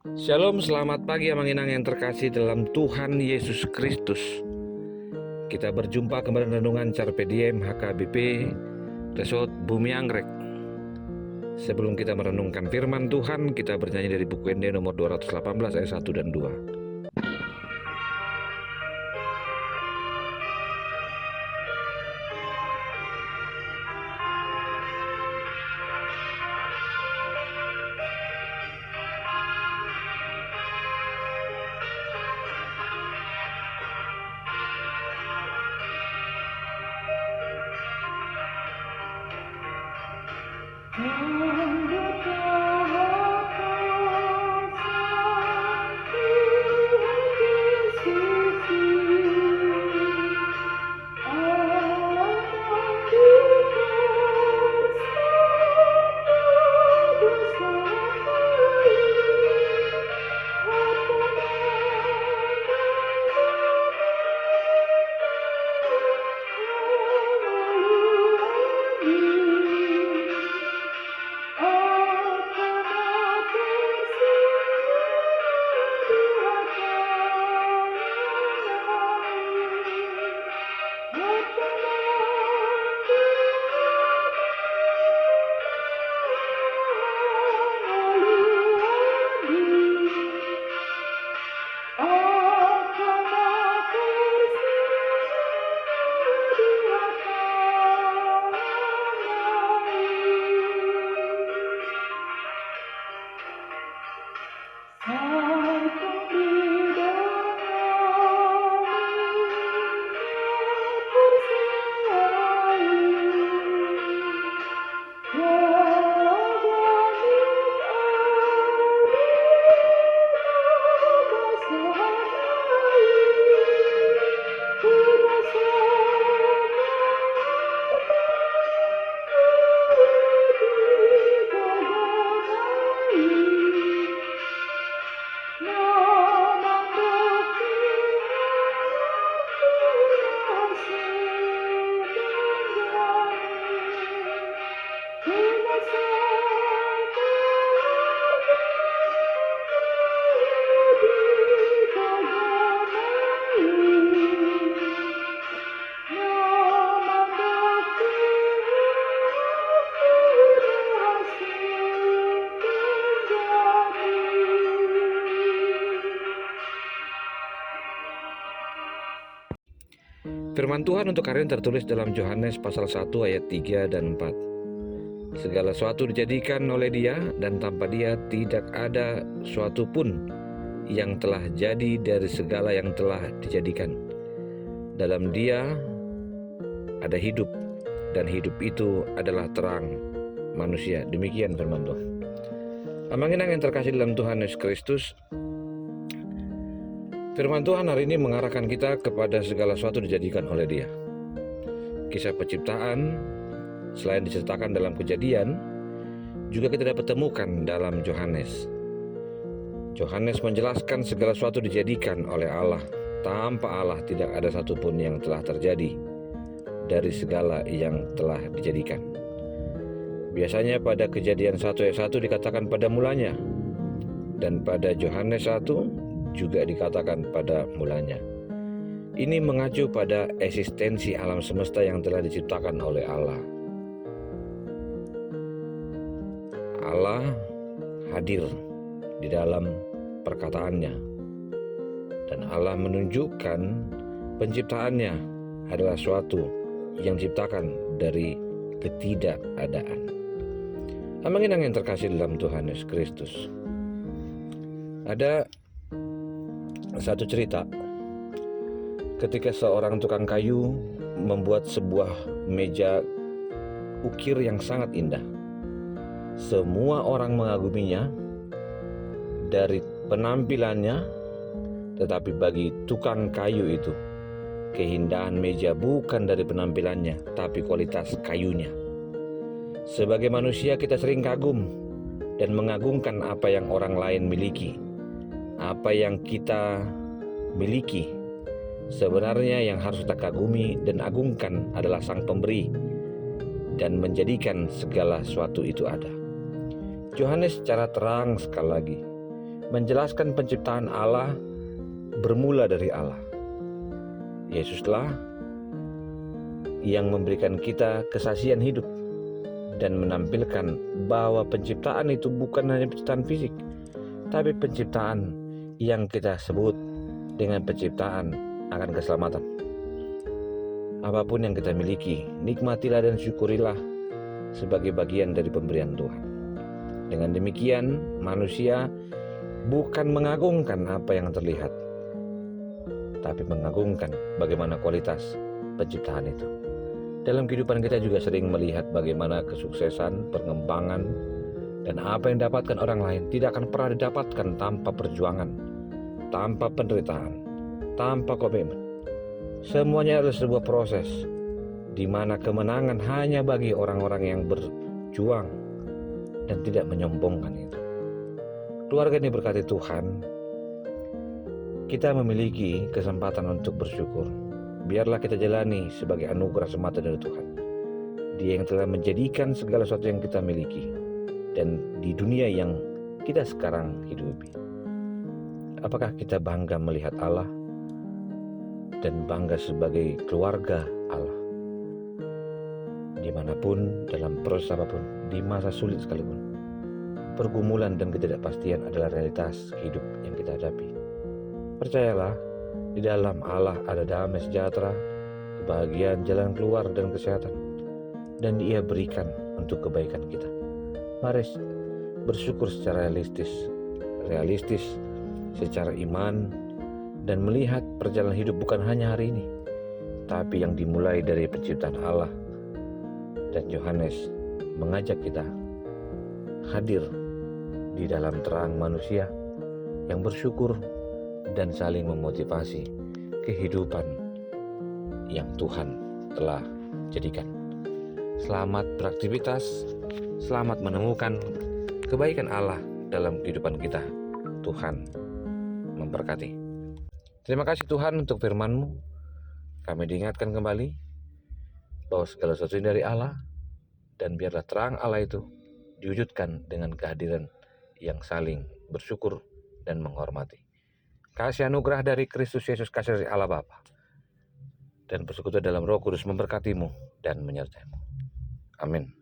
Shalom, selamat pagi Amanginang yang terkasih dalam Tuhan Yesus Kristus. Kita berjumpa kembali renungan Carpe Diem HKBP Resort Bumi Anggrek. Sebelum kita merenungkan firman Tuhan, kita bernyanyi dari buku ND nomor 218 ayat 1 dan 2. Firman Tuhan untuk hari ini tertulis dalam Yohanes pasal 1 ayat 3 dan 4. Segala sesuatu dijadikan oleh Dia, dan tanpa Dia tidak ada suatu pun yang telah jadi dari segala yang telah dijadikan. Dalam Dia ada hidup, dan hidup itu adalah terang manusia. Demikian firman Tuhan. Amanginang yang terkasih dalam Tuhan Yesus Kristus, firman Tuhan hari ini mengarahkan kita kepada segala sesuatu dijadikan oleh Dia. Kisah penciptaan selain diceritakan dalam Kejadian, juga kita dapat temukan dalam Yohanes. Yohanes menjelaskan segala sesuatu dijadikan oleh Allah. Tanpa Allah tidak ada satupun yang telah terjadi dari segala yang telah dijadikan. Biasanya pada Kejadian 1 ayat 1 dikatakan pada mulanya, dan pada Yohanes 1 juga dikatakan pada mulanya. Ini mengacu pada eksistensi alam semesta yang telah diciptakan oleh Allah. Allah hadir di dalam perkataannya, dan Allah menunjukkan penciptaannya adalah suatu yang diciptakan dari ketidakadaan. Amanginang yang terkasih dalam Tuhan Yesus Kristus, ada satu cerita ketika seorang tukang kayu membuat sebuah meja ukir yang sangat indah. Semua orang mengaguminya dari penampilannya, tetapi bagi tukang kayu itu keindahan meja bukan dari penampilannya, tapi kualitas kayunya. Sebagai manusia kita sering kagum dan mengagungkan apa yang orang lain miliki. Apa yang kita miliki, sebenarnya yang harus kita kagumi dan agungkan adalah Sang Pemberi dan menjadikan segala sesuatu itu ada. Yohanes secara terang sekali lagi menjelaskan penciptaan Allah bermula dari Allah. Yesuslah yang memberikan kita kesaksian hidup dan menampilkan bahwa penciptaan itu bukan hanya penciptaan fisik, tapi penciptaan yang kita sebut dengan penciptaan akan keselamatan. Apapun yang kita miliki, nikmatilah dan syukurilah sebagai bagian dari pemberian Tuhan. Dengan demikian, manusia bukan mengagungkan apa yang terlihat, tapi mengagungkan bagaimana kualitas penciptaan itu. Dalam kehidupan kita juga sering melihat bagaimana kesuksesan, pengembangan, dan apa yang didapatkan orang lain tidak akan pernah didapatkan tanpa perjuangan, tanpa penderitaan, tanpa komitmen. Semuanya adalah sebuah proses di mana kemenangan hanya bagi orang-orang yang berjuang dan tidak menyombongkan itu. Keluarga ini berkati Tuhan, kita memiliki kesempatan untuk bersyukur. Biarlah kita jalani sebagai anugerah semata dari Tuhan. Dia yang telah menjadikan segala sesuatu yang kita miliki dan di dunia yang kita sekarang hidupi. Apakah kita bangga melihat Allah dan bangga sebagai keluarga Allah? Dimanapun, dalam proses apapun, di masa sulit sekalipun, pergumulan dan ketidakpastian adalah realitas hidup yang kita hadapi. Percayalah, di dalam Allah ada damai sejahtera, kebahagiaan, jalan keluar, dan kesehatan. Dan Ia berikan untuk kebaikan kita. Mari bersyukur secara realistis secara iman, dan melihat perjalanan hidup bukan hanya hari ini, tapi yang dimulai dari penciptaan Allah. Dan Yohanes mengajak kita hadir di dalam terang manusia yang bersyukur dan saling memotivasi kehidupan yang Tuhan telah jadikan. Selamat beraktivitas, selamat menemukan kebaikan Allah dalam kehidupan kita. Tuhan memberkati. Terima kasih Tuhan untuk firman-Mu. Kami diingatkan kembali bahwa segala sesuatu dari Allah, dan biarlah terang Allah itu diwujudkan dengan kehadiran yang saling bersyukur dan menghormati. Kasih anugerah dari Kristus Yesus, kasih dari Allah Bapa, dan persekutuan dalam Roh Kudus memberkatimu dan menyertai-Mu. Amin.